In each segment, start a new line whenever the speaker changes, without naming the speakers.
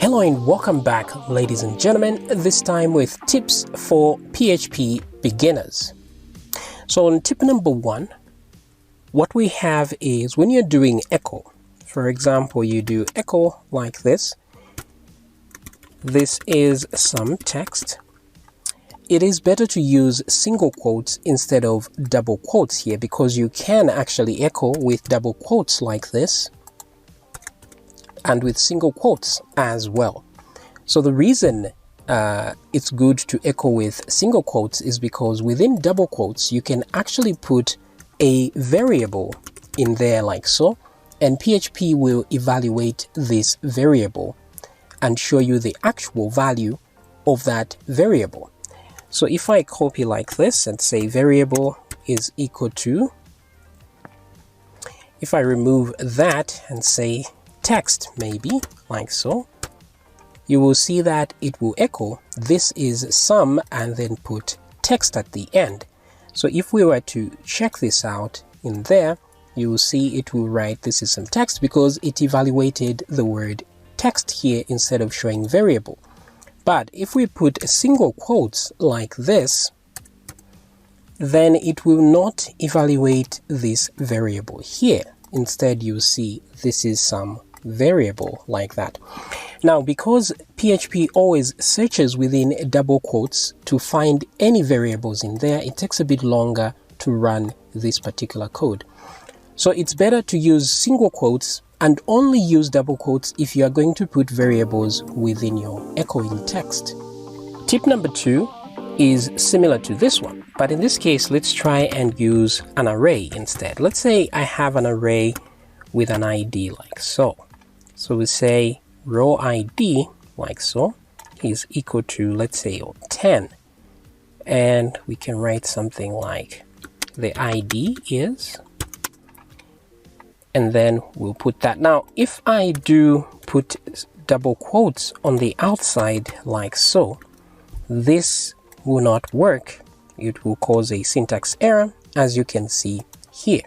Hello and welcome back, ladies and gentlemen, this time with tips for PHP beginners. So on tip number 1, what we have is when you're doing echo, for example, you do echo like this. This is some text. It is better to use single quotes instead of double quotes here, because you can actually echo with double quotes like this and with single quotes as well. So the reason it's good to echo with single quotes is because within double quotes you can actually put a variable in there like so, and PHP will evaluate this variable and show you the actual value of that variable. So if I copy like this and say variable is equal to, if I remove that and say text maybe like so, you will see that it will echo this is sum and then put text at the end. So if we were to check this out in there, you will see it will write this is some text because it evaluated the word text here instead of showing variable. But if we put a single quotes like this, then it will not evaluate this variable here. Instead, you see this is some variable like that. Now, because PHP always searches within double quotes to find any variables in there, it takes a bit longer to run this particular code. So it's better to use single quotes and only use double quotes if you are going to put variables within your echoing text. Tip number 2 is similar to this one, but in this case, let's try and use an array instead. Let's say I have an array with an ID like so. So we say row ID like so is equal to, let's say, 10. And we can write something like the ID is, and then we'll put that. Now, if I do put double quotes on the outside like so, this will not work. It will cause a syntax error, as you can see here.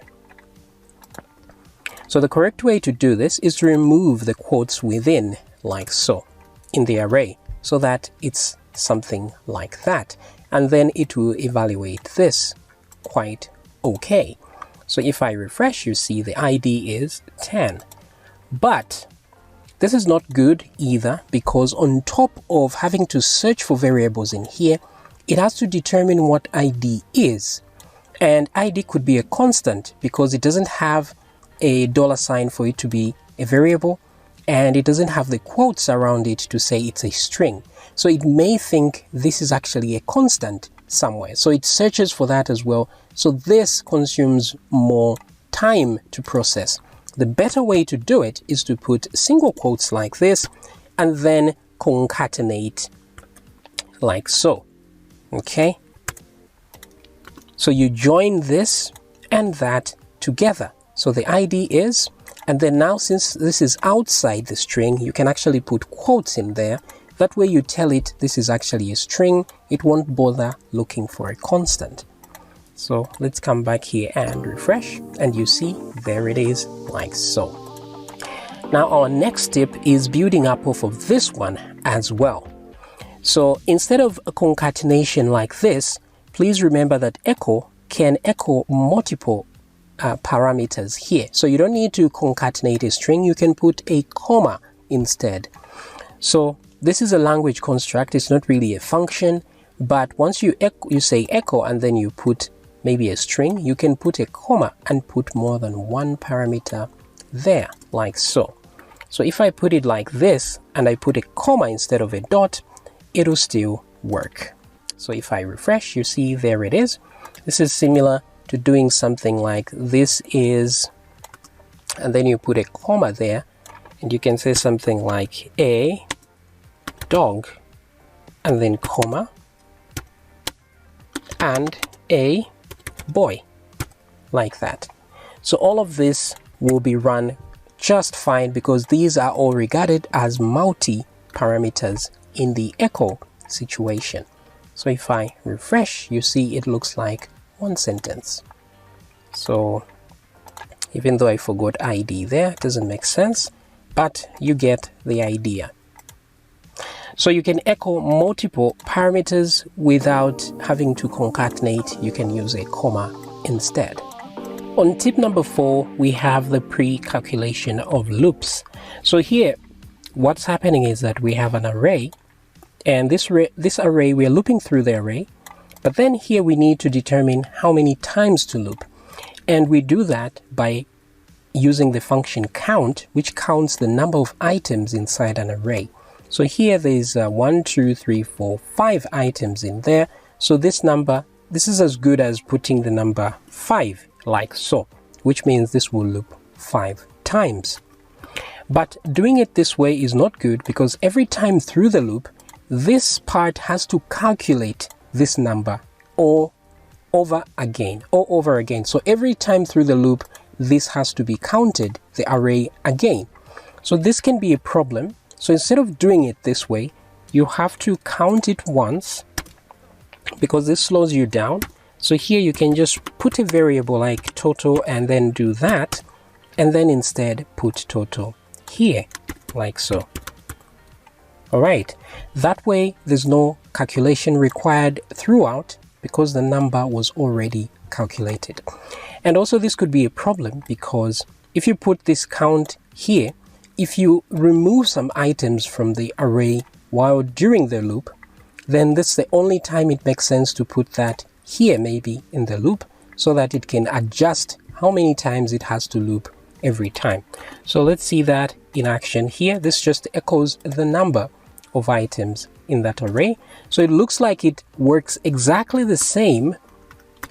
So the correct way to do this is to remove the quotes within like so in the array, so that it's something like that, and then it will evaluate this quite okay. So if I refresh, you see the ID is 10. But this is not good either, because on top of having to search for variables in here, it has to determine what ID is. And ID could be a constant because it doesn't have a $sign for it to be a variable, and it doesn't have the quotes around it to say it's a string. So it may think this is actually a constant somewhere. So it searches for that as well. So this consumes more time to process. The better way to do it is to put single quotes like this and then concatenate like so. Okay? So you join this and that together. So the ID is, and then now since this is outside the string, you can actually put quotes in there. That way you tell it this is actually a string. It won't bother looking for a constant. So let's come back here and refresh, and you see there it is like so. Now our next tip is building up off of this one as well. So instead of a concatenation like this, please remember that echo can echo multiple parameters here. So you don't need to concatenate a string, you can put a comma instead. So this is a language construct, it's not really a function, but once you say echo and then you put maybe a string, you can put a comma and put more than one parameter there, like so. So if I put it like this and I put a comma instead of a dot, it'll still work. So if I refresh, you see there it is. This is similar to doing something like this is, and then you put a comma there, and you can say something like a dog, and then comma, and a boy, like that. So all of this will be run just fine because these are all regarded as multi-parameters in the echo situation. So if I refresh, you see it looks like one sentence. So even though I forgot ID there, it doesn't make sense, but you get the idea. So you can echo multiple parameters without having to concatenate. You can use a comma instead. On tip number 4, we have the pre-calculation of loops. So here, what's happening is that we have an array, and this array, we are looping through the array, but then here we need to determine how many times to loop. And we do that by using the function count, which counts the number of items inside an array. So here there's 1, 2, 3, 4, 5 items in there. So this is as good as putting the number 5 like so, which means this will loop 5 times. But doing it this way is not good, because every time through the loop, this part has to calculate this number all over again. So every time through the loop, this has to be counted, the array again. So this can be a problem. So instead of doing it this way, you have to count it once, because this slows you down. So here you can just put a variable like total and then do that, and then instead put total here like so. Alright, that way there's no calculation required throughout, because the number was already calculated. And also this could be a problem, because if you put this count here, if you remove some items from the array while during the loop, then this is the only time it makes sense to put that here maybe in the loop, so that it can adjust how many times it has to loop every time. So let's see that in action here. This just echoes the number of items in that array. So it looks like it works exactly the same.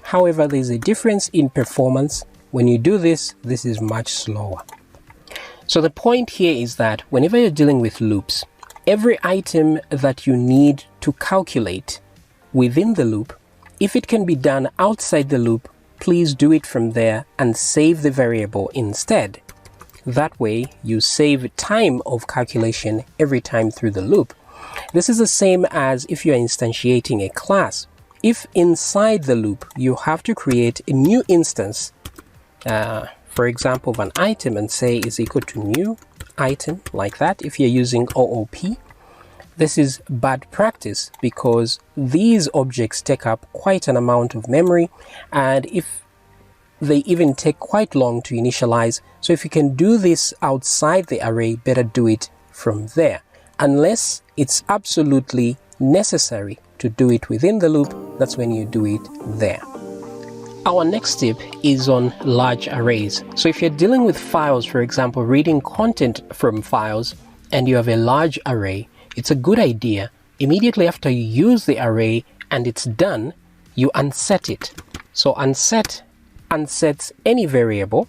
However, there's a difference in performance. When you do this, this is much slower. So the point here is that whenever you're dealing with loops, every item that you need to calculate within the loop, if it can be done outside the loop, please do it from there and save the variable instead. That way you save time of calculation every time through the loop. This is the same as if you are instantiating a class. If inside the loop you have to create a new instance, for example, of an item, and say is equal to new item like that, if you're using OOP, this is bad practice, because these objects take up quite an amount of memory, and if they even take quite long to initialize. So if you can do this outside the array, better do it from there. Unless it's absolutely necessary to do it within the loop, that's when you do it there. Our next tip is on large arrays. So if you're dealing with files, for example, reading content from files, and you have a large array, it's a good idea immediately after you use the array and it's done, you unset it. So unset unsets any variable.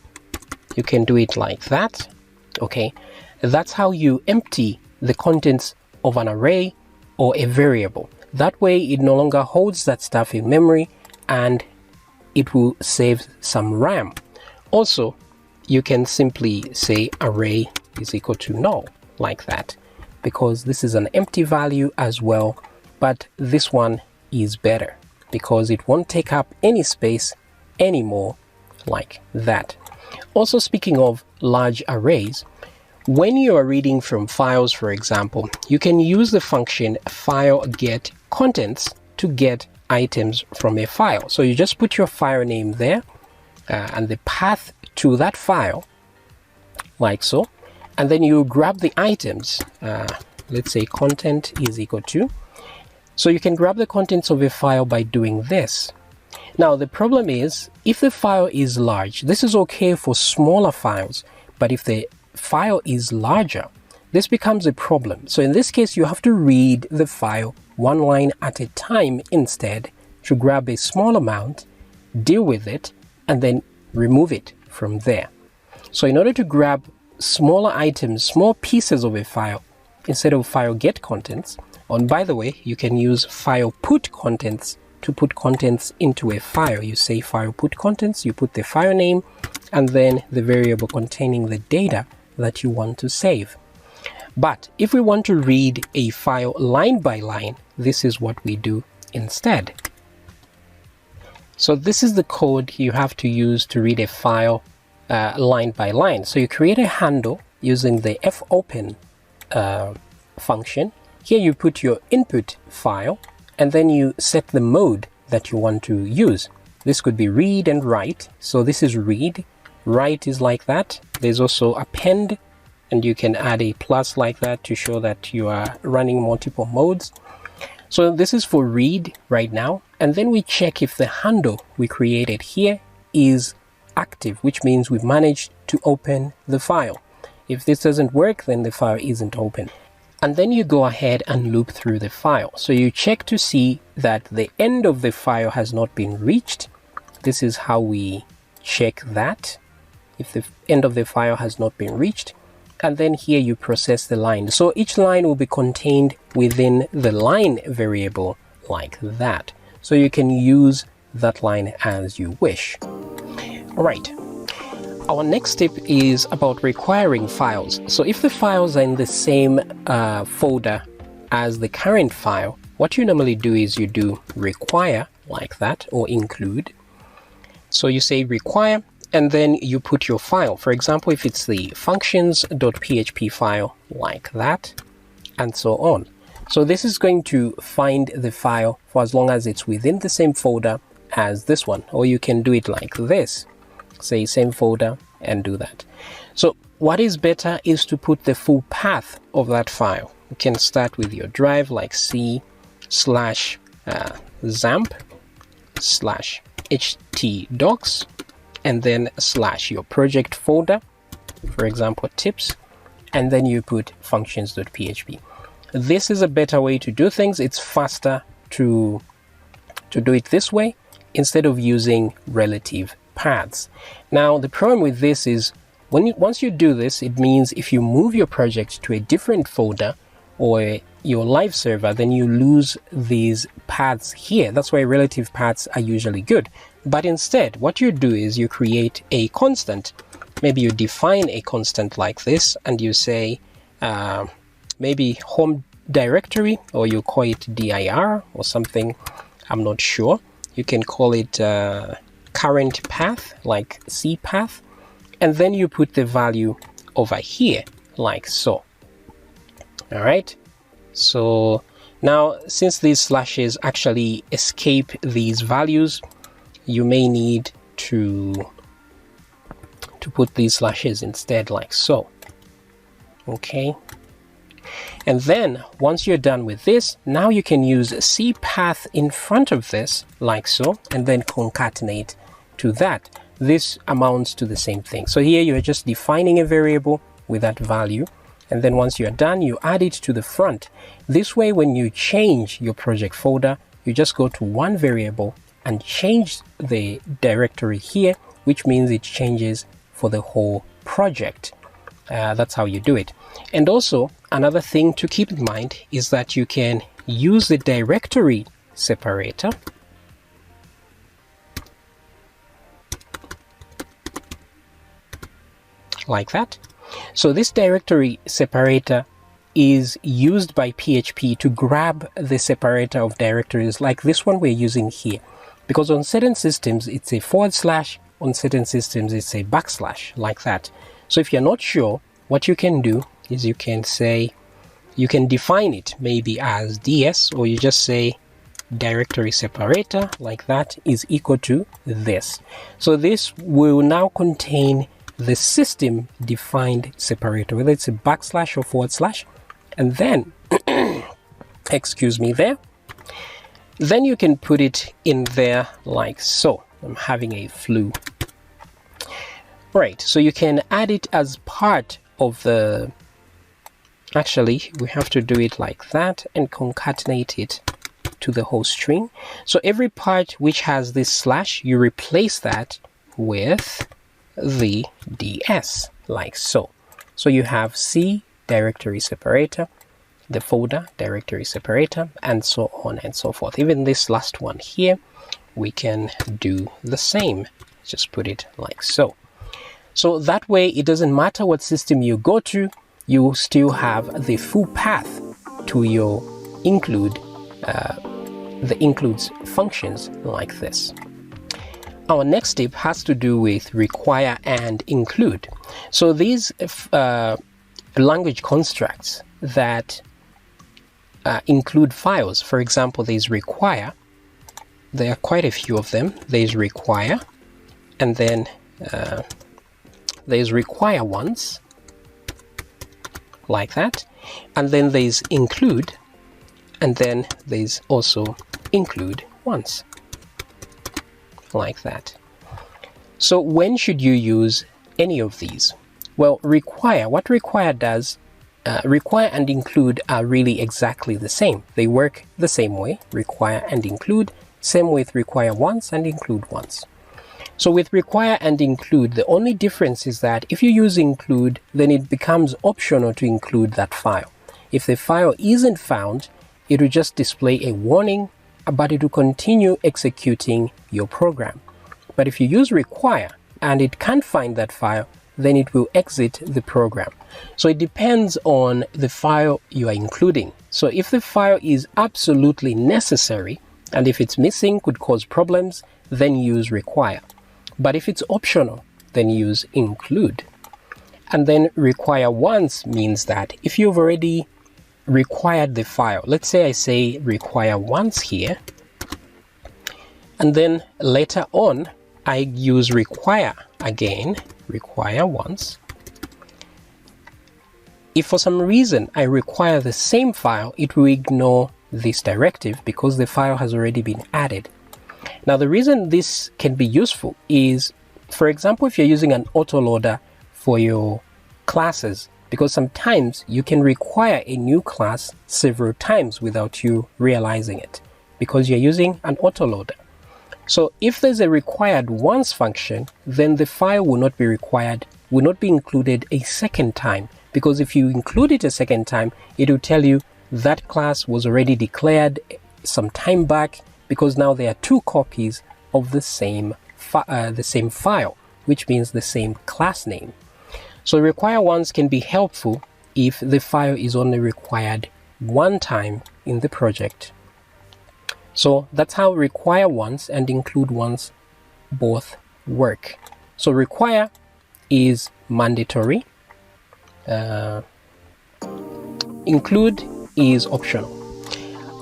You can do it like that. Okay, that's how you empty the contents of an array or a variable. That way it no longer holds that stuff in memory, and it will save some RAM. Also, you can simply say array is equal to null like that, because this is an empty value as well, but this one is better because it won't take up any space anymore like that. Also, speaking of large arrays, when you are reading from files, for example, you can use the function file get contents to get items from a file. So you just put your file name there and the path to that file like so, and then you grab the items. Let's say content is equal to, so you can grab the contents of a file by doing this. Now the problem is, if the file is large, this is okay for smaller files, but if the file is larger, this becomes a problem. So in this case, you have to read the file one line at a time instead, to grab a small amount, deal with it, and then remove it from there. So in order to grab smaller items, small pieces of a file, instead of file get contents, and by the way, you can use file put contents to put contents into a file. You say file put contents, you put the file name, and then the variable containing the data that you want to save. But if we want to read a file line by line, this is what we do instead. So this is the code you have to use to read a file line by line. So you create a handle using the fopen function, here you put your input file, and then you set the mode that you want to use. This could be read and write. So this is read, write is like that. There's also append, and you can add a plus like that to show that you are running multiple modes. So this is for read right now, and then we check if the handle we created here is active, which means we've managed to open the file. If this doesn't work, then the file isn't open. And then you go ahead and loop through the file. So you check to see that the end of the file has not been reached. This is how we check that, if the end of the file has not been reached. And then here you process the line. So each line will be contained within the line variable like that. So you can use that line as you wish. All right. Our next step is about requiring files. So if the files are in the same folder as the current file, what you normally do is you do require like that, or include. So you say require, and then you put your file. For example, if it's the functions.php file like that, and so on. So this is going to find the file for as long as it's within the same folder as this one, or you can do it like this. Say same folder and do that. So what is better is to put the full path of that file. You can start with your drive like c/zamp/htdocs, and then / your project folder, for example tips, and then you put functions.php. This is a better way to do things. It's faster to do it this way instead of using relative paths. Now the problem with this is once you do this, it means if you move your project to a different folder or your live server, then you lose these paths here. That's why relative paths are usually good. But instead, what you do is you create a constant. Maybe you define a constant like this, and you say maybe home directory, or you call it dir or something. I'm not sure. You can call it current path, like cpath, and then you put the value over here like so. All right, so now since these slashes actually escape these values, you may need to put these slashes instead like so. Okay, and then once you're done with this, now you can use cpath in front of this like so, and then concatenate to that. This amounts to the same thing. So here you're just defining a variable with that value, and then once you're done, you add it to the front. This way, when you change your project folder, you just go to one variable and change the directory here, which means it changes for the whole project. That's how you do it. And also another thing to keep in mind is that you can use the directory separator like that. So this directory separator is used by PHP to grab the separator of directories like this one we're using here, because on certain systems it's a /, on certain systems it's a / like that. So if you're not sure, what you can do is you can say, you can define it maybe as ds, or you just say directory separator like that is equal to this. So this will now contain the system defined separator, whether it's a / or /, and then excuse me there, then you can put it in there like so. I'm having a flu. Right, so you can add it as part of the, actually we have to do it like that and concatenate it to the whole string. So every part which has this / you replace that with the ds like so. So you have C directory separator, the folder directory separator, and so on and so forth. Even this last one here, we can do the same. Just put it like so. So that way, it doesn't matter what system you go to, you still have the full path to your include, the includes functions like this. Our next step has to do with require and include. So these language constructs that include files. For example, there's require. There are quite a few of them. There's require, and then there's require once, like that, and then there's include, and then there's also include once, like that. So when should you use any of these? Well, require, what require does, require and include are really exactly the same. They work the same way, require and include, same with require once and include once. So with require and include, the only difference is that if you use include, then it becomes optional to include that file. If the file isn't found, it will just display a warning, but it will continue executing your program. But if you use require and it can't find that file, then it will exit the program. So it depends on the file you are including. So if the file is absolutely necessary, and if it's missing, could cause problems, then use require. But if it's optional, then use include. And then require once means that if you've already required the file, let's say I say require once here, and then later on I use require again, require once. If for some reason I require the same file, it will ignore this directive because the file has already been added. Now the reason this can be useful is, for example, if you're using an autoloader for your classes, because sometimes you can require a new class several times without you realizing it, because you're using an autoloader. So if there's a required once function, then the file will not be required, will not be included a second time, because if you include it a second time, it will tell you that class was already declared some time back, because now there are two copies of the same file, which means the same class name. So require once can be helpful if the file is only required one time in the project. So that's how require once and include once both work. So require is mandatory, include is optional.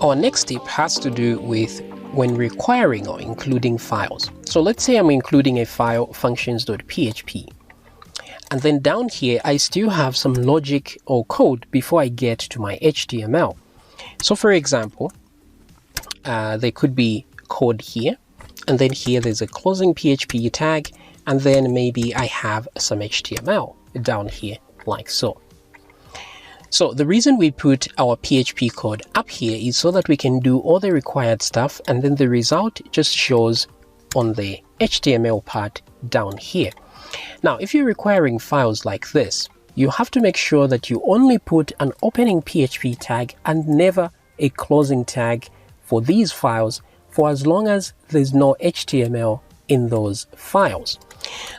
Our next tip has to do with when requiring or including files. So let's say I'm including a file functions.php, and then down here I still have some logic or code before I get to my HTML. So for example, there could be code here, and then here there's a closing PHP tag, and then maybe I have some HTML down here like so. So the reason we put our PHP code up here is so that we can do all the required stuff, and then the result just shows on the HTML part down here. Now, if you're requiring files like this, you have to make sure that you only put an opening PHP tag and never a closing tag for these files for as long as there's no HTML in those files.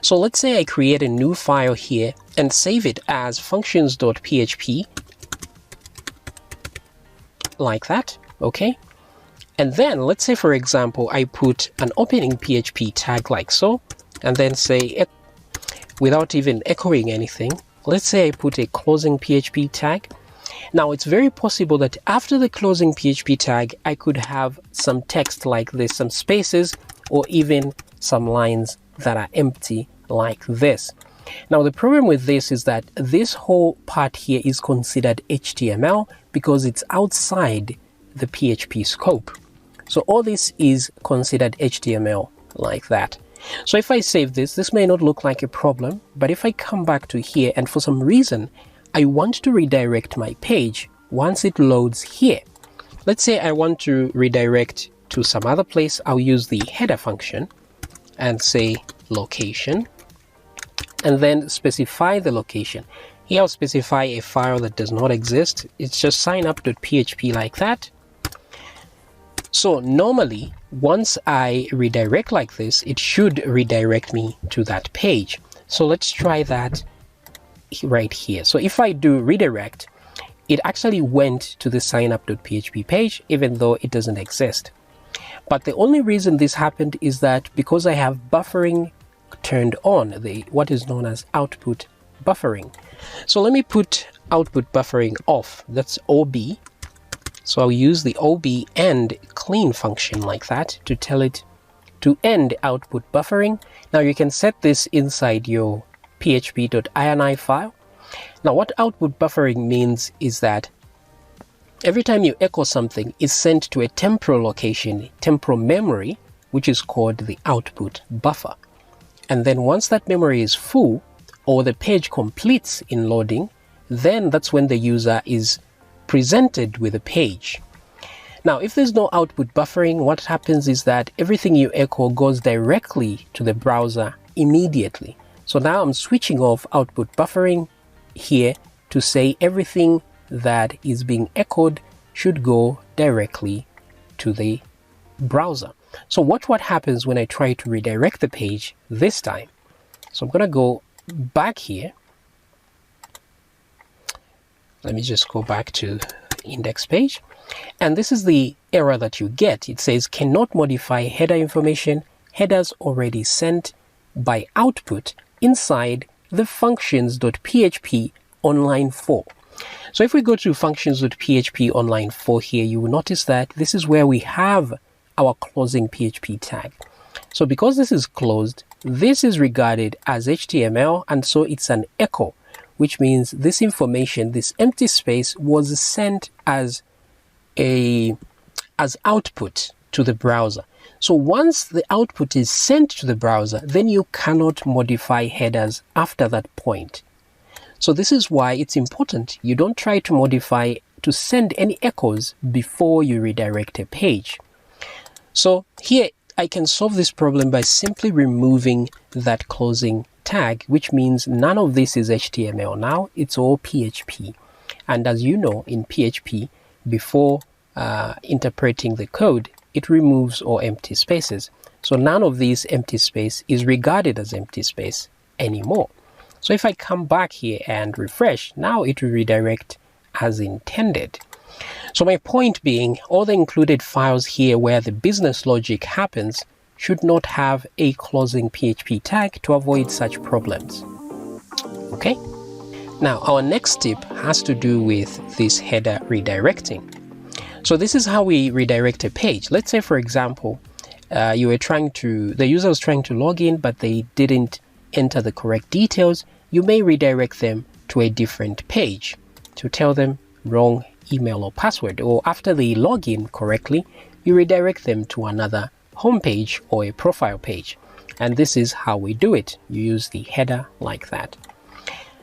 So let's say I create a new file here and save it as functions.php, like that, okay? And then let's say, for example, I put an opening PHP tag like so, and then say, without even echoing anything, let's say I put a closing PHP tag. Now it's very possible that after the closing PHP tag, I could have some text like this, some spaces, or even some lines that are empty like this. Now the problem with this is that this whole part here is considered HTML because it's outside the PHP scope. So all this is considered HTML like that. So if I save this, this may not look like a problem, but if I come back to here and for some reason I want to redirect my page once it loads here, let's say I want to redirect to some other place, I'll use the header function and say location, and then specify the location. Here I'll specify a file that does not exist. It's just signup.php like that. So normally, once I redirect like this, it should redirect me to that page. So let's try that right here. So if I do redirect, it actually went to the signup.php page, even though it doesn't exist. But the only reason this happened is that because I have buffering turned on, what is known as output buffering. So let me put output buffering off. That's OB, So I'll use the ob end clean function like that to tell it to end output buffering. Now you can set this inside your php.ini file. Now what output buffering means is that every time you echo something, it's sent to a temporal location, temporal memory, which is called the output buffer. And then once that memory is full, or the page completes in loading, then that's when the user is presented with a page. Now, if there's no output buffering, what happens is that everything you echo goes directly to the browser immediately. So now I'm switching off output buffering here to say everything that is being echoed should go directly to the browser. So watch what happens when I try to redirect the page this time. So I'm going to go back here. Let me just go back to the index page. And this is the error that you get. It says cannot modify header information, headers already sent by output inside the functions.php on line 4. So if we go to functions.php on line 4 here, you will notice that this is where we have our closing PHP tag. So because this is closed, this is regarded as HTML, and so it's an echo, which means this information, this empty space, was sent as output to the browser. So once the output is sent to the browser, then you cannot modify headers after that point. So this is why it's important you don't try to modify to send any echoes before you redirect a page. So here I can solve this problem by simply removing that closing tag, which means none of this is HTML now, it's all PHP. And as you know, in PHP, before interpreting the code, it removes all empty spaces. So none of these empty space is regarded as empty space anymore. So if I come back here and refresh, now it will redirect as intended. So my point being, all the included files here where the business logic happens should not have a closing PHP tag to avoid such problems. Okay? Now our next tip has to do with this header redirecting. So this is how we redirect a page. Let's say, for example, the user was trying to log in, but they didn't enter the correct details. You may redirect them to a different page to tell them wrong email or password, or after they log in correctly, you redirect them to another home page or a profile page. And this is how we do it. You use the header like that.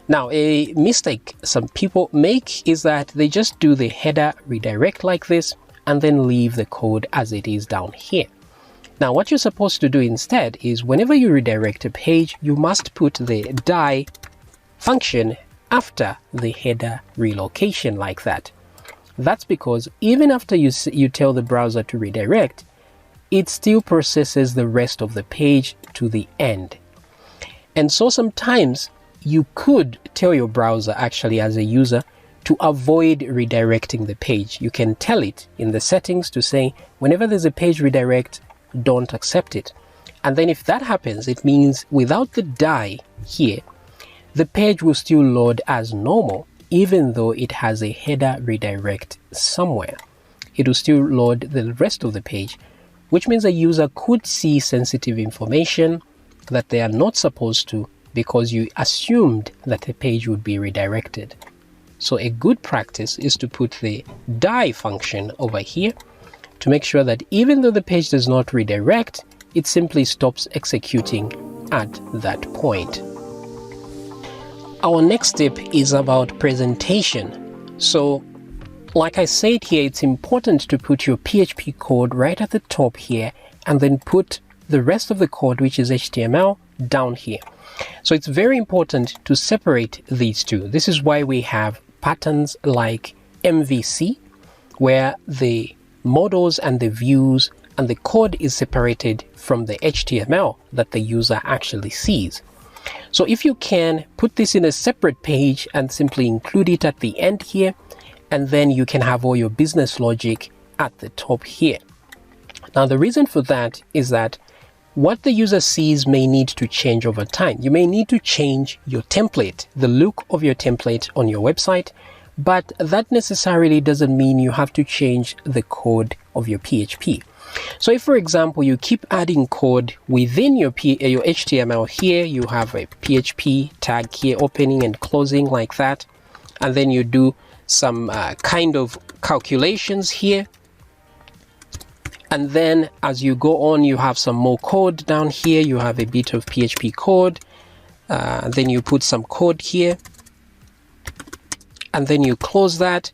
Now, a mistake some people make is that they just do the header redirect like this and then leave the code as it is down here. Now, what you're supposed to do instead is whenever you redirect a page, you must put the die function after the header relocation like that. That's because even after you tell the browser to redirect, it still processes the rest of the page to the end. And so sometimes you could tell your browser, actually as a user, to avoid redirecting the page. You can tell it in the settings to say, whenever there's a page redirect, don't accept it. And then if that happens, it means without the die here, the page will still load as normal, even though it has a header redirect somewhere. It will still load the rest of the page, which means a user could see sensitive information that they are not supposed to because you assumed that the page would be redirected. So a good practice is to put the die function over here to make sure that even though the page does not redirect, it simply stops executing at that point. Our next tip is about presentation. So like I said here, it's important to put your PHP code right at the top here and then put the rest of the code, which is HTML, down here. So it's very important to separate these two. This is why we have patterns like MVC, where the models and the views and the code is separated from the HTML that the user actually sees. So if you can put this in a separate page and simply include it at the end here, and then you can have all your business logic at the top here. Now the reason for that is that what the user sees may need to change over time. You may need to change your template, the look of your template on your website, but that necessarily doesn't mean you have to change the code of your PHP. So if, for example, you keep adding code within your HTML here, you have a PHP tag here, opening and closing like that, and then you do some kind of calculations here, and then as you go on, you have some more code down here, you have a bit of PHP code, then you put some code here, and then you close that.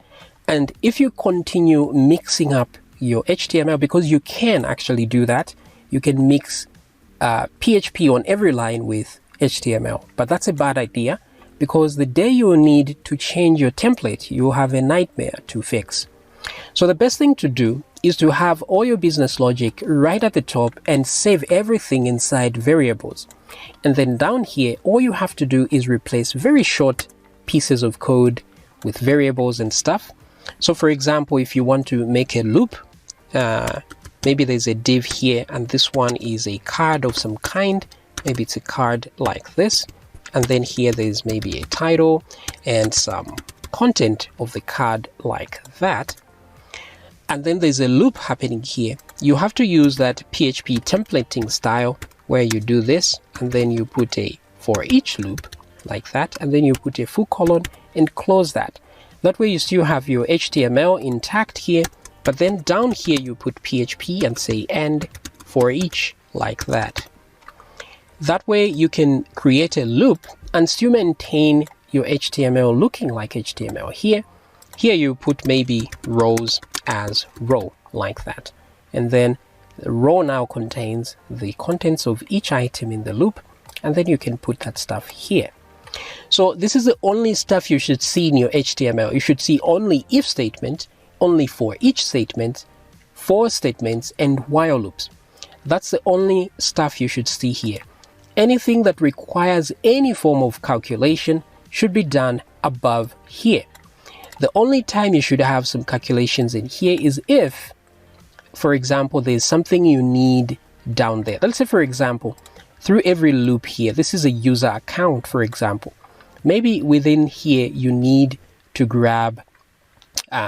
And if you continue mixing up your HTML, because you can actually do that, you can mix PHP on every line with HTML, but that's a bad idea, because the day you need to change your template, you will have a nightmare to fix. So the best thing to do is to have all your business logic right at the top and save everything inside variables. And then down here, all you have to do is replace very short pieces of code with variables and stuff. So for example, if you want to make a loop, maybe there's a div here, and this one is a card of some kind. Maybe it's a card like this. And then here there's maybe a title and some content of the card like that. And then there's a loop happening here. You have to use that PHP templating style where you do this, and then you put a for each loop like that, and then you put a full colon and close that. That way you still have your HTML intact here, but then down here you put PHP and say end for each like that. That way you can create a loop and still maintain your HTML looking like HTML here. Here you put maybe rows as row like that. And then the row now contains the contents of each item in the loop, and then you can put that stuff here. So this is the only stuff you should see in your HTML. You should see only if statement, only for each statement, for statements, and while loops. That's the only stuff you should see here. Anything that requires any form of calculation should be done above here. The only time you should have some calculations in here is if, for example, there's something you need down there. Let's say, for example, through every loop here, this is a user account, for example. Maybe within here you need to grab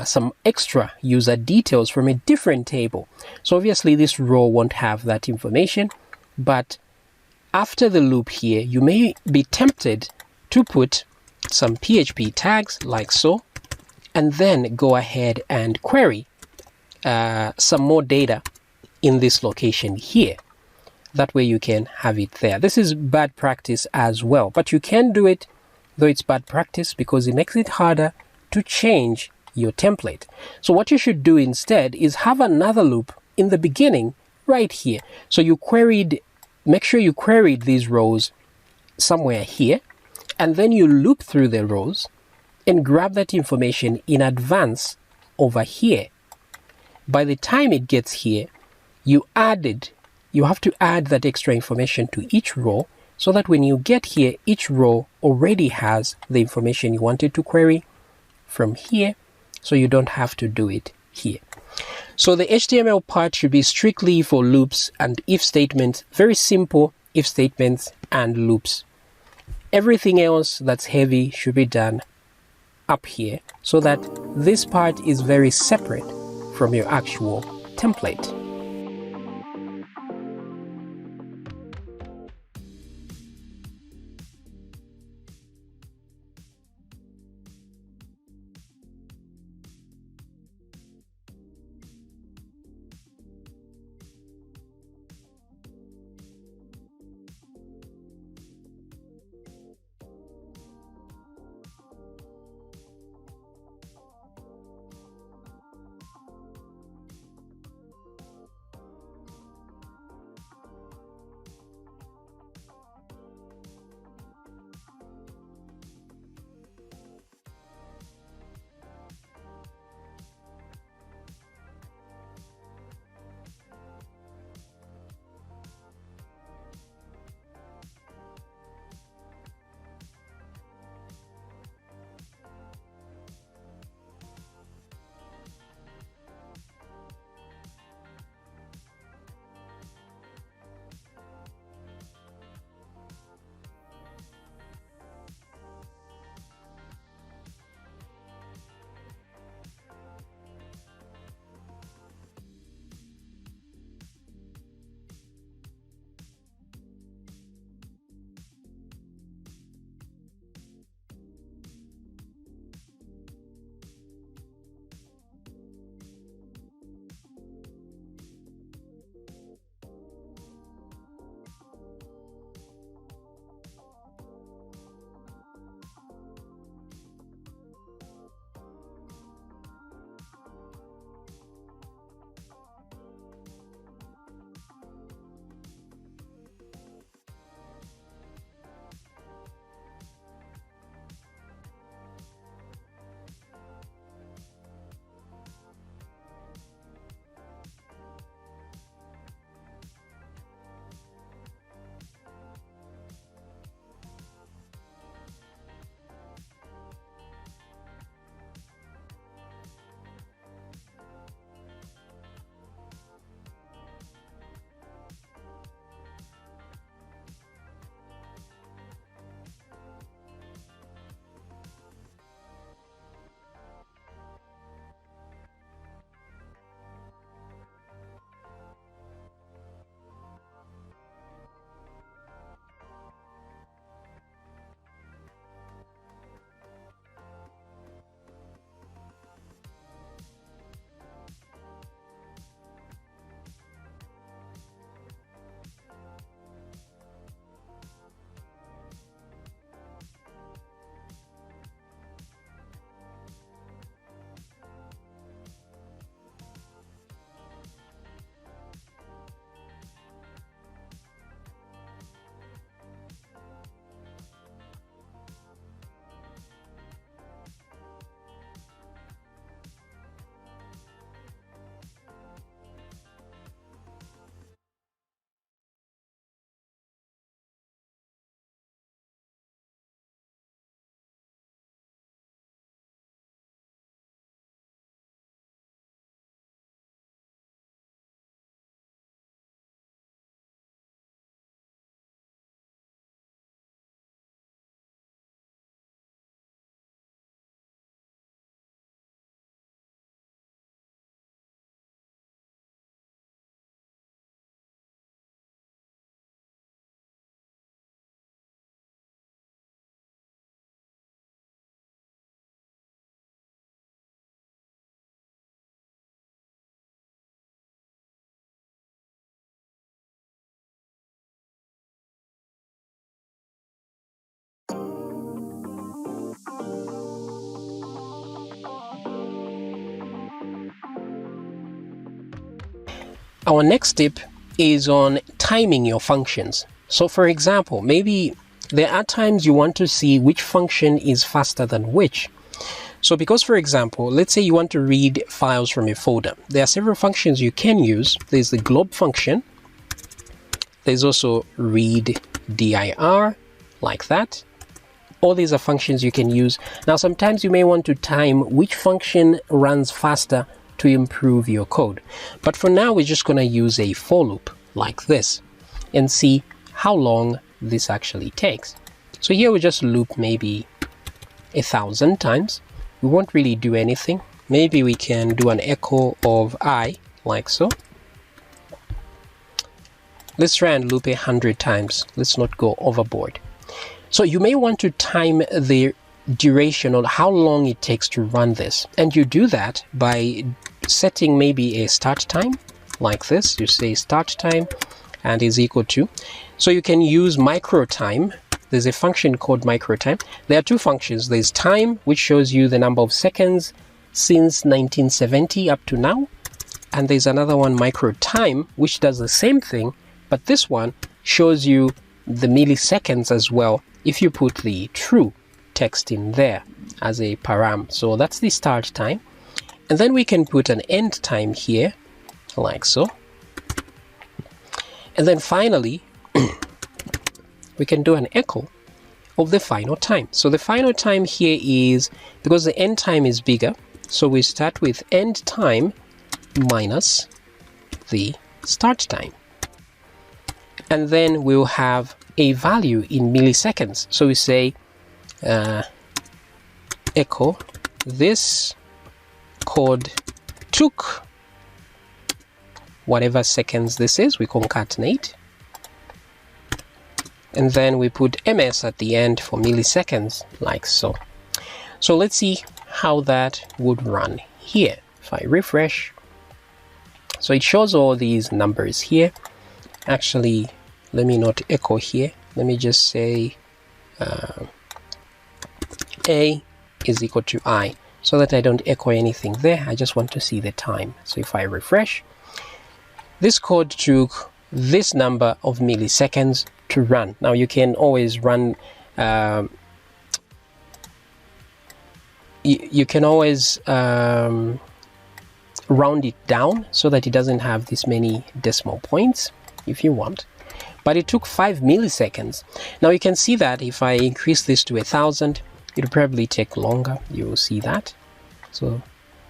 some extra user details from a different table. So obviously this row won't have that information, but after the loop here, you may be tempted to put some PHP tags like so, and then go ahead and query some more data in this location here. That way you can have it there. This is bad practice as well, but you can do it, though it's bad practice because it makes it harder to change your template. So what you should do instead is have another loop in the beginning right here. So you queried, make sure you queried these rows somewhere here, and then you loop through the rows and grab that information in advance over here. By the time it gets here, you have to add that extra information to each row, so that when you get here, each row already has the information you wanted to query from here, so you don't have to do it here. So the HTML part should be strictly for loops and if statements, very simple if statements and loops. Everything else that's heavy should be done up here, so that this part is very separate from your actual template. Our next tip is on timing your functions. So for example, maybe there are times you want to see which function is faster than which. So because, for example, let's say you want to read files from a folder. There are several functions you can use. There's the glob function. There's also read dir, like that. All these are functions you can use. Now, sometimes you may want to time which function runs faster to improve your code. But for now, we're just going to use a for loop like this and see how long this actually takes. So here we just loop maybe 1,000 times. We won't really do anything. Maybe we can do an echo of I, like so. Let's try and loop 100 times. Let's not go overboard. So you may want to time the duration on how long it takes to run this. And you do that by setting maybe a start time, like this. You say start time and is equal to. So you can use micro time. There's a function called micro time. There are two functions. There's time, which shows you the number of seconds since 1970 up to now. And there's another one, micro time, which does the same thing, but this one shows you the milliseconds as well if you put the true text in there as a param. So that's the start time. And then we can put an end time here, like so. And then finally, we can do an echo of the final time. So the final time here is, because the end time is bigger, so we start with end time minus the start time. And then we'll have a value in milliseconds. So we say echo this code took whatever seconds this is, we concatenate. And then we put ms at the end for milliseconds, like so. So let's see how that would run here. If I refresh, so it shows all these numbers here. Actually, let me not echo here. Let me just say a is equal to I, so that I don't echo anything there. I just want to see the time. So if I refresh, this code took this number of milliseconds to run. Now you can always run, you can always round it down so that it doesn't have this many decimal points if you want. But it took 5 milliseconds. Now you can see that if I increase this to 1,000, it'll probably take longer. You will see that. So,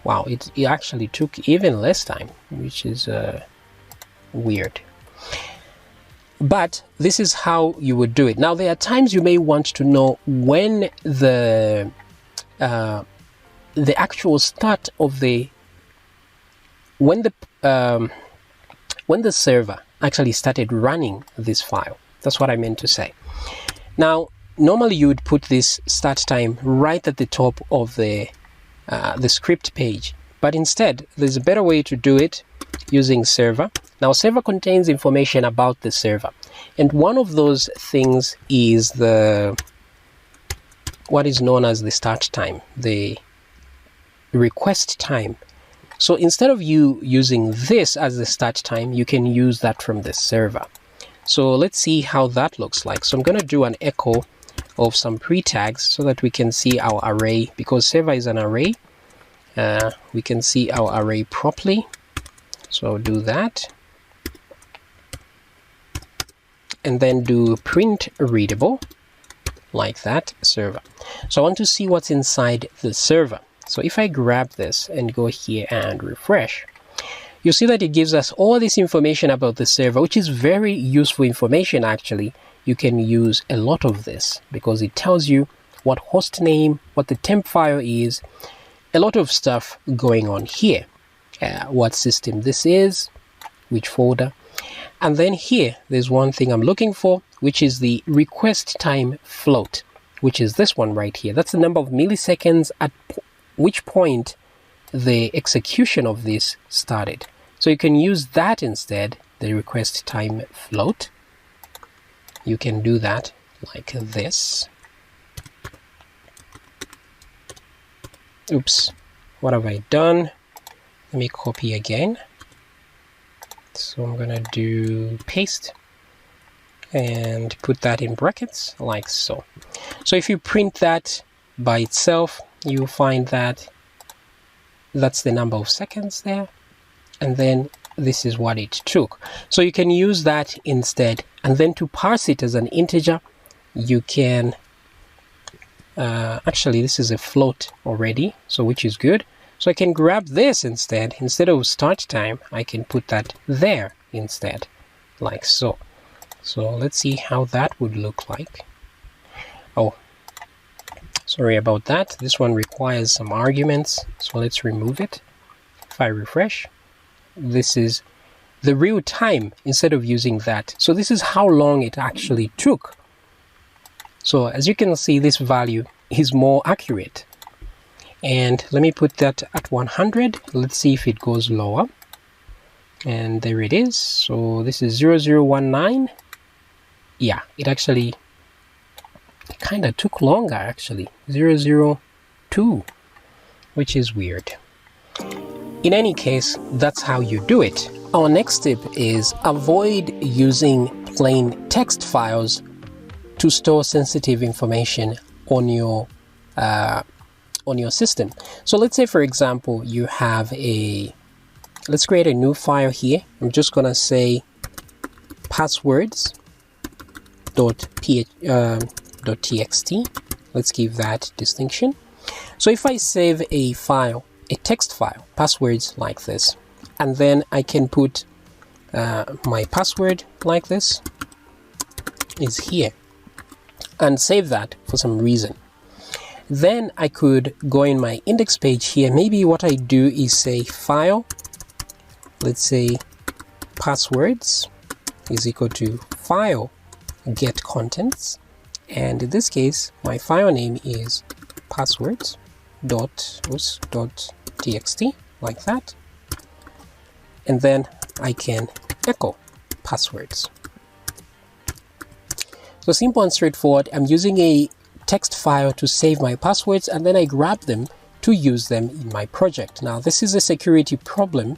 wow, it actually took even less time, which is weird. But this is how you would do it. Now there are times you may want to know when the actual start of when the server actually started running this file. That's what I meant to say. Now normally you would put this start time right at the top of the script page, but instead there's a better way to do it using server. Now server contains information about the server, and one of those things is what is known as the start time, the request time. So instead of you using this as the start time, you can use that from the server. So let's see how that looks like. So I'm going to do an echo of some pre-tags so that we can see our array, because server is an array. We can see our array properly. So I'll do that. And then do print readable, like that, server. So I want to see what's inside the server. So if I grab this and go here and refresh, you'll see that it gives us all this information about the server, which is very useful information actually. You can use a lot of this because it tells you what host name, what the temp file is, a lot of stuff going on here. What system this is, which folder. And then here, there's one thing I'm looking for, which is the request time float, which is this one right here. That's the number of milliseconds at which point the execution of this started. So you can use that instead, the request time float. You can do that like this. Oops, what have I done? Let me copy again. So I'm gonna do paste and put that in brackets like so. So if you print that by itself, you'll find that that's the number of seconds there, and then this is what it took. So you can use that instead, and then to parse it as an integer, you can actually this is a float already, so which is good. So I can grab this instead of start time, I can put that there instead, like so. So let's see how that would look like. Oh, sorry about that. This one requires some arguments, so let's remove it. If I refresh, this is the real time instead of using that. So this is how long it actually took. So as you can see, this value is more accurate. And let me put that at 100. Let's see if it goes lower. And there it is. So this is 0019. Yeah, it actually kind of took longer actually. 002, which is weird. In any case, that's how you do it. Our next tip is avoid using plain text files to store sensitive information on your system. So let's say, for example, you have let's create a new file here. I'm just gonna say passwords.txt. Let's give that distinction. So if I save a file, a text file, passwords like this, and then I can put my password like this is here and save that for some reason. Then I could go in my index page here. Maybe what I do is say file, let's say passwords is equal to file get contents, and in this case my file name is passwords.txt like that, and then I can echo passwords. So simple and straightforward. I'm using a text file to save my passwords, and then I grab them to use them in my project. Now this is a security problem,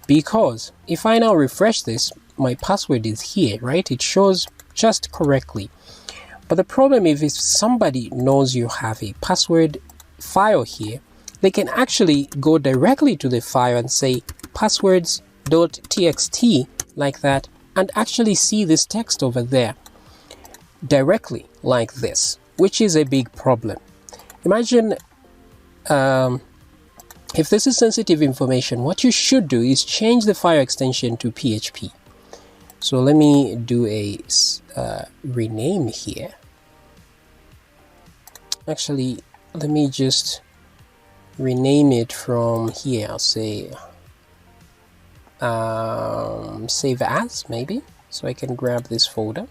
because if I now refresh this, my password is here, right? It shows just correctly. But the problem is, if somebody knows you have a password file here, they can actually go directly to the file and say passwords.txt like that, and actually see this text over there directly like this, which is a big problem. Imagine if this is sensitive information, what you should do is change the file extension to PHP. So let me do a rename here. Actually, let me just rename it from here. I'll say save as, maybe, so I can grab this folder.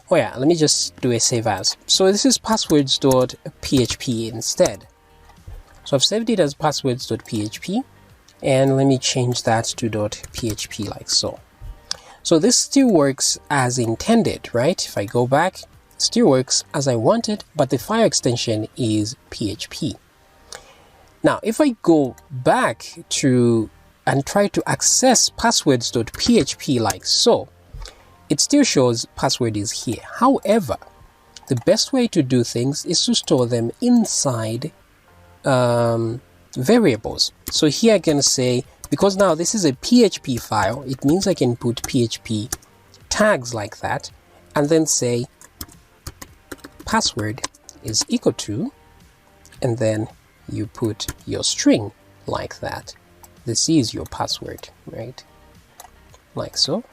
Oh yeah, let me just do a save as. So this is passwords.php instead. So I've saved it as passwords.php, and let me change that to .php like so. So this still works as intended, right? If I go back, it still works as I wanted, but the file extension is PHP. Now, if I go back to and try to access passwords.php like so, it still shows password is here. However, the best way to do things is to store them inside variables. So here I can say, because now this is a PHP file, it means I can put PHP tags like that, and then say password is equal to, and then you put your string like that. This is your password, right? Like so.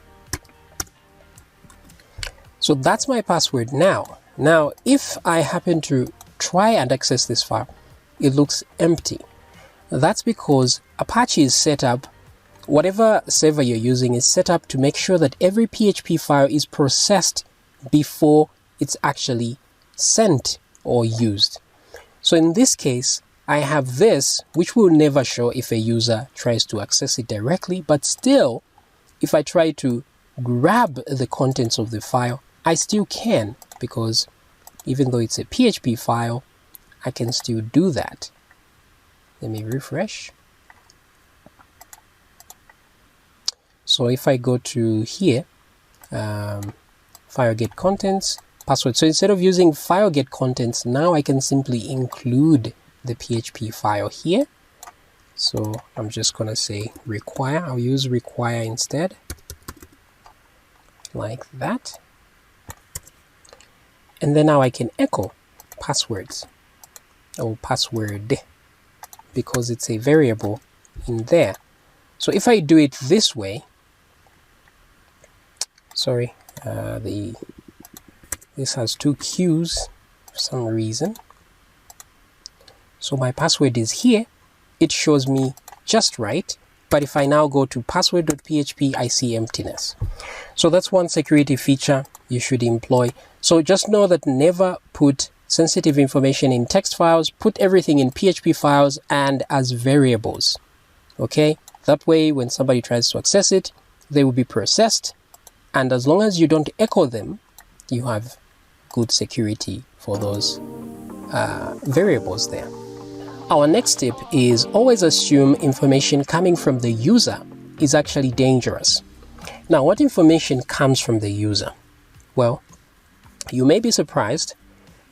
So that's my password now. Now, if I happen to try and access this file, it looks empty. That's because Apache is set up, whatever server you're using is set up to make sure that every PHP file is processed before it's actually sent or used. So in this case, I have this, which will never show if a user tries to access it directly, but still, if I try to grab the contents of the file, I still can, because even though it's a PHP file, I can still do that. Let me refresh. So if I go to here, file get contents, password. So instead of using file get contents, now I can simply include the PHP file here. So I'm just gonna say require. I'll use require instead, like that. And then now I can echo passwords or password because it's a variable in there. So if I do it this way, sorry, this has two Q's for some reason. So my password is here. It shows me just right. But if I now go to password.php, I see emptiness. So that's one security feature you should employ. So just know that never put sensitive information in text files. Put everything in PHP files and as variables. Okay? That way, when somebody tries to access it, they will be processed. And as long as you don't echo them, you have good security for those variables there. Our next tip is always assume information coming from the user is actually dangerous. Now, what information comes from the user? Well, you may be surprised,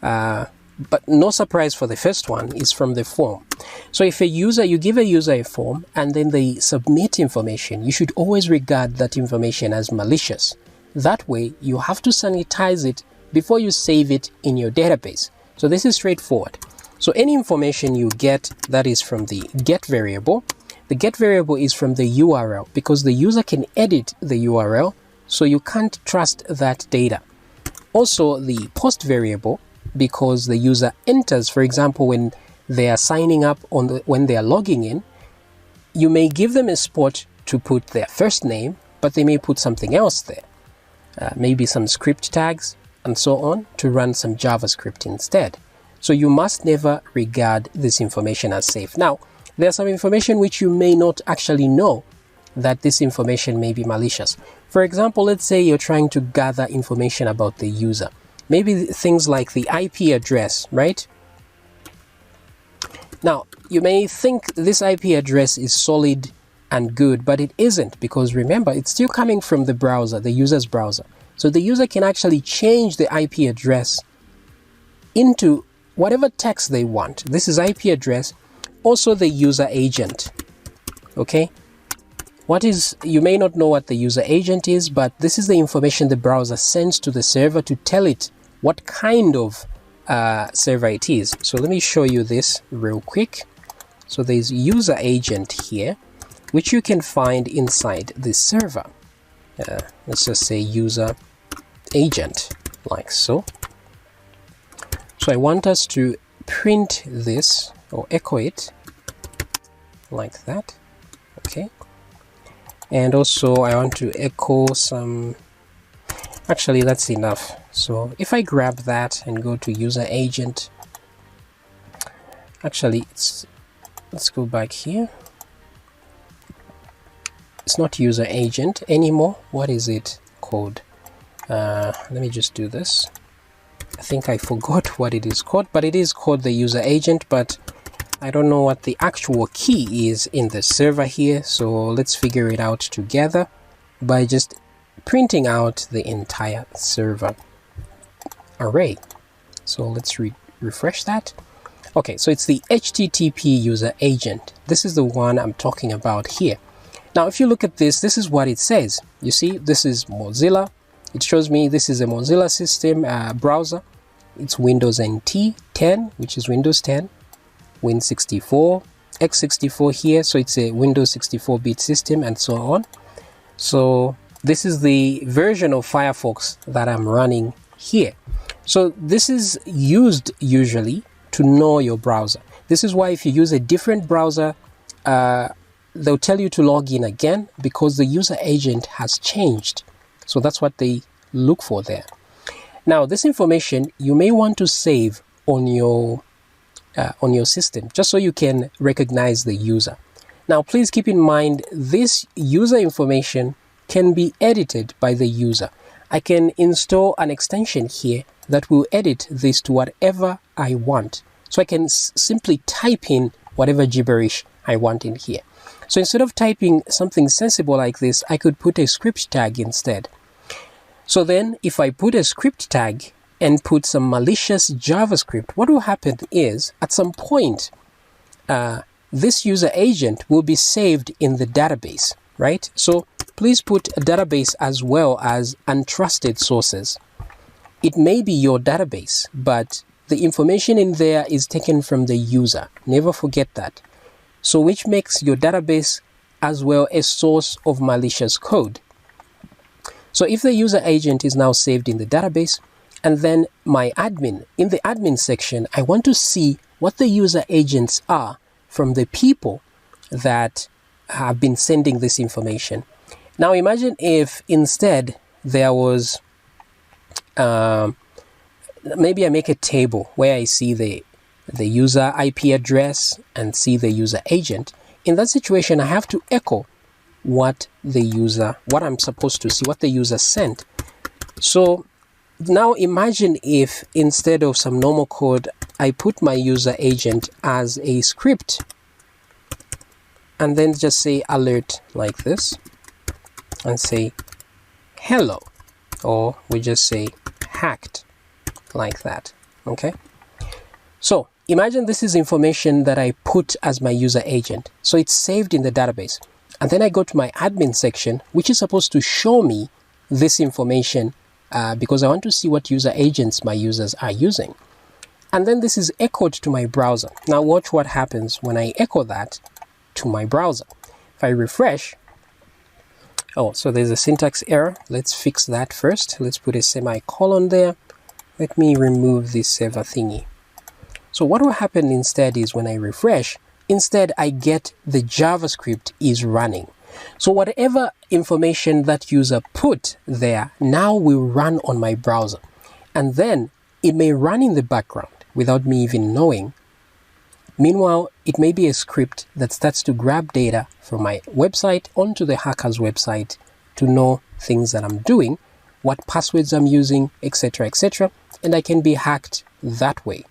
but no surprise for the first one is from the form. So if you give a user a form and then they submit information, you should always regard that information as malicious. That way, you have to sanitize it before you save it in your database. So this is straightforward. So any information you get that is from the get variable, the get variable is from the URL because the user can edit the URL, so you can't trust that data. Also the post variable, because the user enters, for example, when they are signing up when they are logging in, you may give them a spot to put their first name, but they may put something else there, maybe some script tags and so on to run some JavaScript instead. So you must never regard this information as safe. Now, there's some information which you may not actually know that this information may be malicious. For example, let's say you're trying to gather information about the user. Maybe things like the IP address, right? Now, you may think this IP address is solid and good, but it isn't, because remember, it's still coming from the browser, the user's browser. So the user can actually change the IP address into whatever text they want. This is IP address, also the user agent. Okay, you may not know what the user agent is, but this is the information the browser sends to the server to tell it what kind of server it is. So let me show you this real quick. So there's user agent here, which you can find inside the server. Let's just say user agent, like so. So I want us to print this or echo it like that. Okay. And also I want to echo some, actually that's enough. So if I grab that and go to user agent, actually let's go back here. It's not user agent anymore. What is it called? Let me just do this. I think I forgot what it is called, but it is called the user agent, but I don't know what the actual key is in the server here. So let's figure it out together by just printing out the entire server array. So let's refresh that. Okay, so it's the HTTP user agent. This is the one I'm talking about here. Now, if you look at this, this is what it says. You see, this is Mozilla. It shows me this is a Mozilla system browser. It's Windows NT 10, which is Windows 10, Win64, x64 here, so it's a Windows 64-bit system, and so on. So this is the version of Firefox that I'm running here. So this is used usually to know your browser. This is why if you use a different browser, they'll tell you to log in again because the user agent has changed. So that's what they look for there. Now, this information you may want to save on your system just so you can recognize the user. Now, please keep in mind this user information can be edited by the user. I can install an extension here that will edit this to whatever I want. So I can simply type in whatever gibberish I want in here. So instead of typing something sensible like this, I could put a script tag instead. So then if I put a script tag and put some malicious JavaScript, what will happen is at some point, this user agent will be saved in the database, right? So please put a database as well as untrusted sources. It may be your database, but the information in there is taken from the user. Never forget that. So which makes your database as well a source of malicious code. So if the user agent is now saved in the database, and then my admin, in the admin section, I want to see what the user agents are from the people that have been sending this information. Now imagine if instead there was, maybe I make a table where I see the user IP address and see the user agent. In that situation, I have to echo what I'm supposed to see, what the user sent. So now imagine if instead of some normal code, I put my user agent as a script and then just say alert like this and say hello, or we just say hacked like that. Okay, so imagine this is information that I put as my user agent, so it's saved in the database, and then I go to my admin section, which is supposed to show me this information because I want to see what user agents my users are using. And then this is echoed to my browser. Now watch what happens when I echo that to my browser. If I refresh, oh, so there's a syntax error. Let's fix that first. Let's put a semicolon there. Let me remove this server thingy. So what will happen instead is when I refresh, instead I get the JavaScript is running. So whatever information that user put there now will run on my browser. And then it may run in the background without me even knowing. Meanwhile, it may be a script that starts to grab data from my website onto the hacker's website to know things that I'm doing, what passwords I'm using, etc., etc., and I can be hacked that way.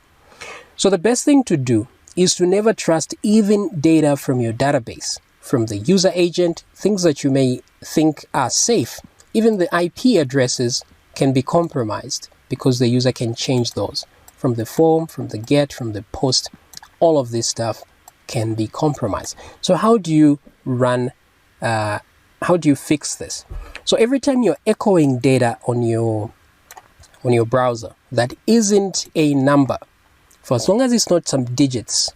So the best thing to do is to never trust even data from your database, from the user agent, things that you may think are safe. Even the IP addresses can be compromised because the user can change those. From the form, from the get, from the post, all of this stuff can be compromised. So how do you fix this? So every time you're echoing data on your browser that isn't a number, for as long as it's not some digits,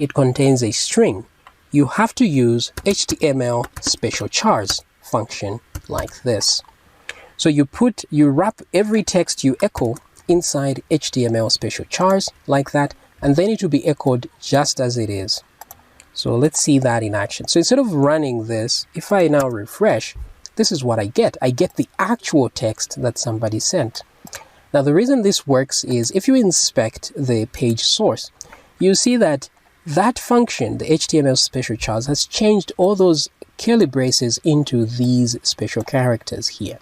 it contains a string, you have to use HTML special chars function like this. So you wrap every text you echo inside HTML special chars like that, and then it will be echoed just as it is. So let's see that in action. So instead of running this, if I now refresh, this is what I get. I get the actual text that somebody sent. Now the reason this works is if you inspect the page source, you see that that function, the HTML special chars, has changed all those curly braces into these special characters here,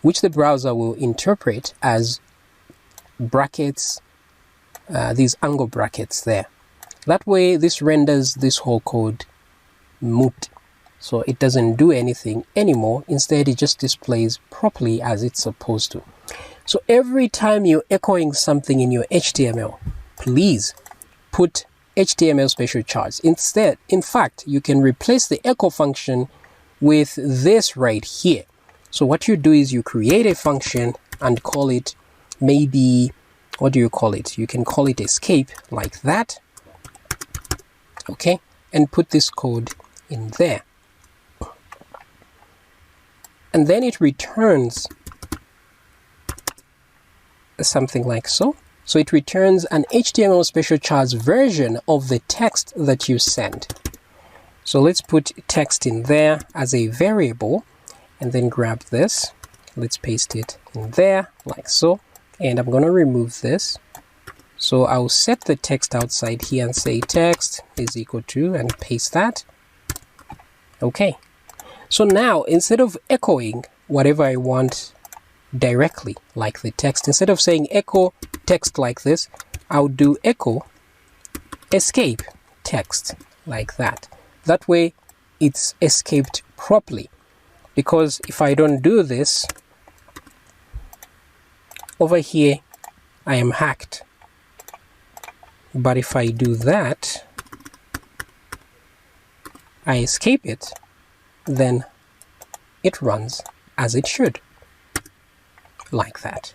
which the browser will interpret as brackets, these angle brackets there. That way this renders this whole code moot. So it doesn't do anything anymore. Instead, it just displays properly as it's supposed to. So every time you're echoing something in your HTML, please put HTML special chars. Instead, in fact, you can replace the echo function with this right here. So what you do is you create a function and call it maybe, what do you call it? You can call it escape like that. Okay, and put this code in there. And then it returns something like so. So it returns an HTML special chars version of the text that you send. So let's put text in there as a variable and then grab this. Let's paste it in there like so. And I'm going to remove this. So I'll set the text outside here and say text is equal to, and paste that. Okay. So now instead of echoing whatever I want directly like the text, instead of saying echo text like this, I'll do echo escape text like that. That way it's escaped properly, because if I don't do this, over here I am hacked. But if I do that, I escape it, then it runs as it should, like that.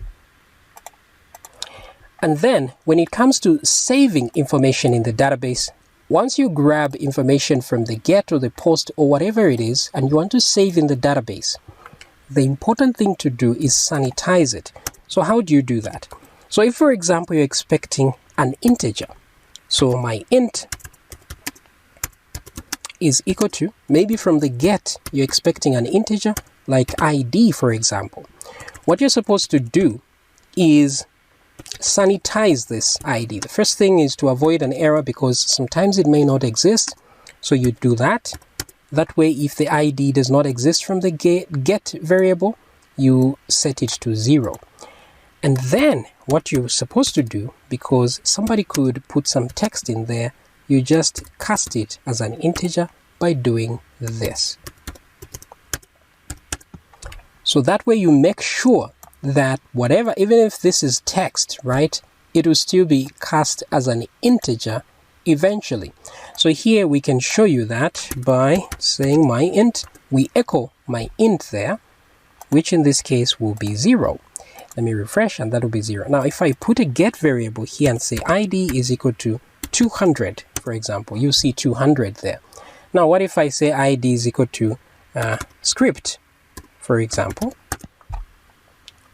And then when it comes to saving information in the database, once you grab information from the get or the post or whatever it is, and you want to save in the database, the important thing to do is sanitize it. So how do you do that? So if, for example, you're expecting an integer, so my int is equal to, maybe from the get you're expecting an integer like ID, for example. What you're supposed to do is sanitize this ID. The first thing is to avoid an error, because sometimes it may not exist. So you do that. That way, if the ID does not exist from the get variable, you set it to 0. And then what you're supposed to do, because somebody could put some text in there, you just cast it as an integer by doing this. So that way you make sure that whatever, even if this is text, right, it will still be cast as an integer eventually. So here we can show you that by saying my int. We echo my int there, which in this case will be 0. Let me refresh, and that will be 0. Now if I put a get variable here and say ID is equal to 200, for example, you see 200 there. Now what if I say ID is equal to script, for example?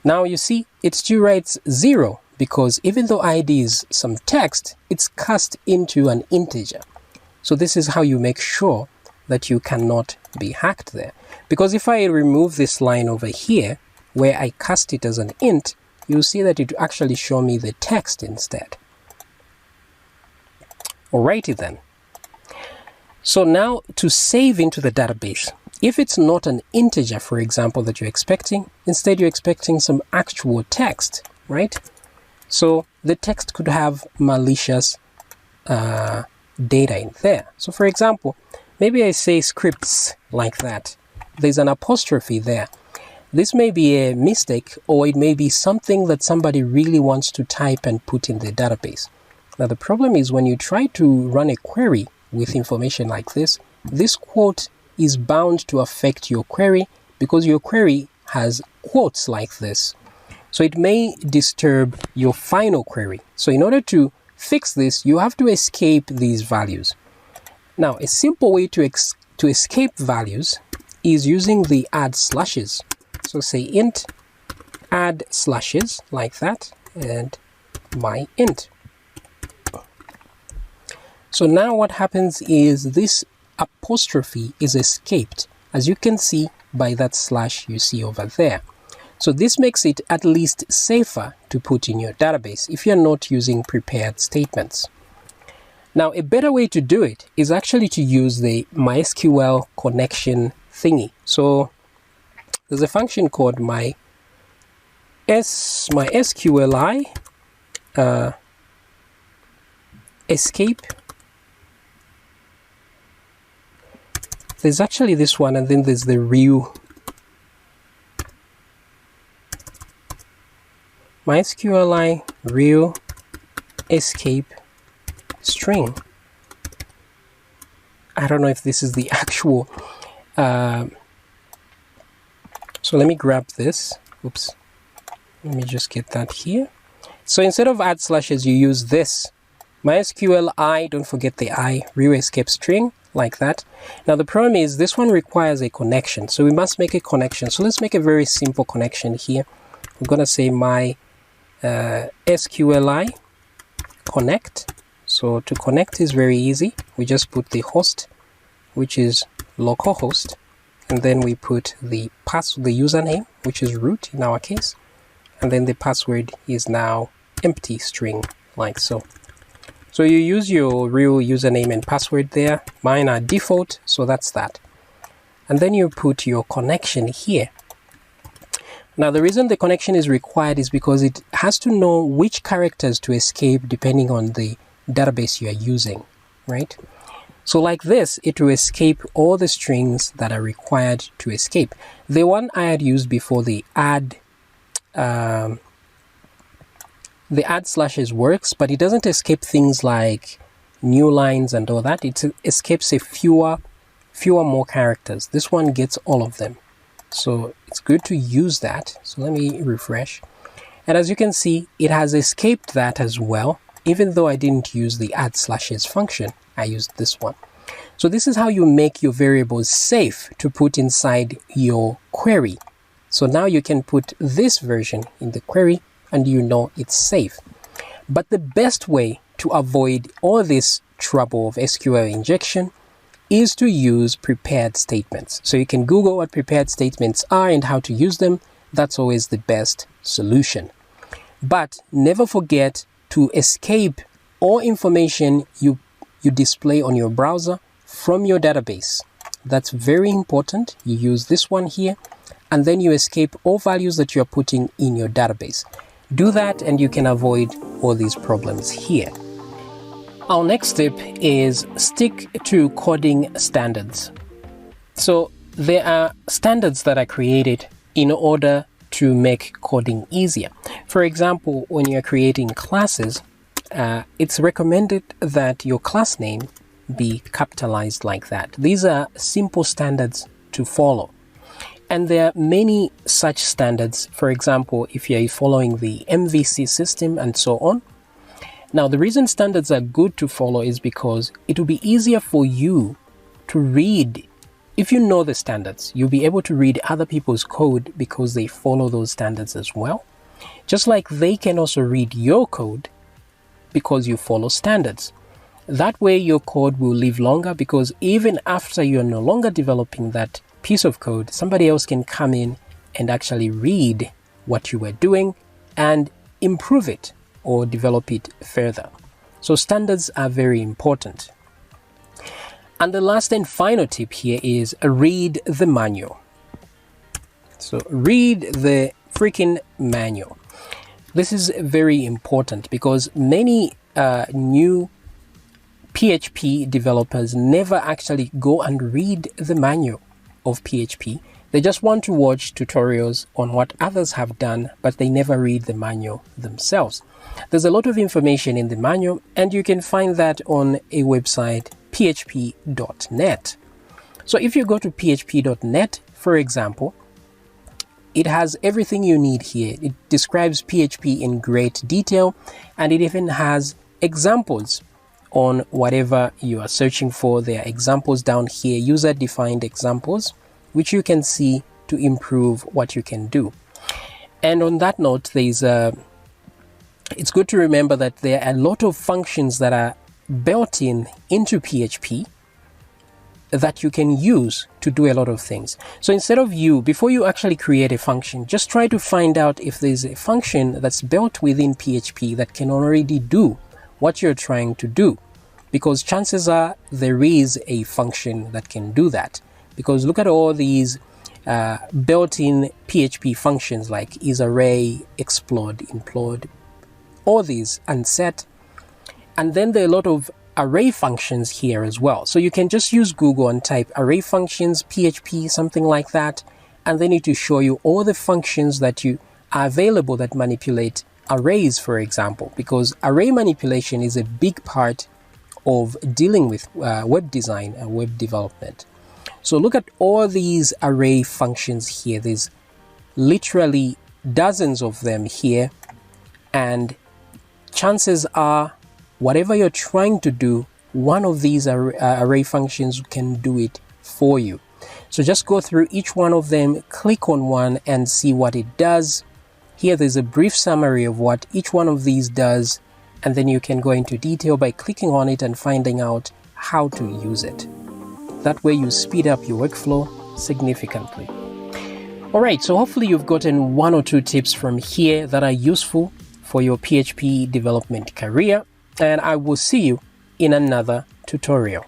Now you see it still writes 0, because even though ID is some text, it's cast into an integer. So this is how you make sure that you cannot be hacked there. Because if I remove this line over here, where I cast it as an int, you'll see that it will actually show me the text instead. Alrighty then. So now to save into the database, if it's not an integer, for example, that you're expecting, instead you're expecting some actual text, right? So the text could have malicious data in there. So for example, maybe I say scripts like that. There's an apostrophe there. This may be a mistake, or it may be something that somebody really wants to type and put in the database. Now the problem is when you try to run a query with information like this quote is bound to affect your query, because your query has quotes like this. So it may disturb your final query. So in order to fix this, you have to escape these values. Now a simple way to escape values is using the add slashes. So say int add slashes like that, and my int. So now what happens is this apostrophe is escaped, as you can see by that slash you see over there. So this makes it at least safer to put in your database if you're not using prepared statements. Now a better way to do it is actually to use the MySQL connection thingy. So there's a function called MySQLi escape. There's actually this one, and then there's the real MySQLi real escape string. I don't know if this is the actual so let me grab this. Oops. Let me just get that here. So instead of add slashes, you use this MySQLi, don't forget the I, real escape string, like that. Now the problem is this one requires a connection, so we must make a connection. So let's make a very simple connection here. We're gonna say MySQLi connect. So to connect is very easy. We just put the host, which is localhost, and then we put the username, which is root in our case, and then the password is now empty string, like so. So you use your real username and password there. Mine are default, so that's that. And then you put your connection here. Now the reason the connection is required is because it has to know which characters to escape depending on the database you are using, right? So like this, it will escape all the strings that are required to escape. The one I had used before, the add slashes works, but it doesn't escape things like new lines and all that. It escapes a fewer more characters. This one gets all of them. So it's good to use that. So let me refresh. And as you can see, it has escaped that as well. Even though I didn't use the add slashes function, I used this one. So this is how you make your variables safe to put inside your query. So now you can put this version in the query and you know it's safe. But the best way to avoid all this trouble of SQL injection is to use prepared statements. So you can Google what prepared statements are and how to use them. That's always the best solution. But never forget to escape all information you display on your browser from your database. That's very important. You use this one here, and then you escape all values that you're putting in your database. Do that and you can avoid all these problems here. Our next tip is stick to coding standards. So there are standards that are created in order to make coding easier. For example, when you're creating classes, it's recommended that your class name be capitalized like that. These are simple standards to follow. And there are many such standards. For example, if you're following the MVC system and so on. Now, the reason standards are good to follow is because it will be easier for you to read. If you know the standards, you'll be able to read other people's code because they follow those standards as well. Just like they can also read your code because you follow standards. That way your code will live longer, because even after you're no longer developing that piece of code, somebody else can come in and actually read what you were doing and improve it or develop it further. So standards are very important. And the last and final tip here is read the manual. So read the freaking manual. This is very important because many new PHP developers never actually go and read the manual of PHP. They just want to watch tutorials on what others have done, but they never read the manual themselves. There's a lot of information in the manual, and you can find that on a website, php.net. So if you go to php.net, for example, it has everything you need here. It describes PHP in great detail, and it even has examples on whatever you are searching for. There are examples down here, user-defined examples, which you can see to improve what you can do. And on that note, it's good to remember that there are a lot of functions that are built into PHP that you can use to do a lot of things. So instead of before you actually create a function, just try to find out if there's a function that's built within PHP that can already do what you're trying to do, because chances are there is a function that can do that. Because look at all these built-in PHP functions like isArray, explode, implode, all these unset. And then there are a lot of array functions here as well. So you can just use Google and type array functions, PHP, something like that, and then it will show you all the functions that are available that manipulate arrays, for example, because array manipulation is a big part of dealing with web design and web development. So look at all these array functions here. There's literally dozens of them here, and chances are whatever you're trying to do, one of these array functions can do it for you. So just go through each one of them, click on one and see what it does. Here there's a brief summary of what each one of these does, and then you can go into detail by clicking on it and finding out how to use it. That way you speed up your workflow significantly. Alright, so hopefully you've gotten 1 or 2 tips from here that are useful for your PHP development career, and I will see you in another tutorial.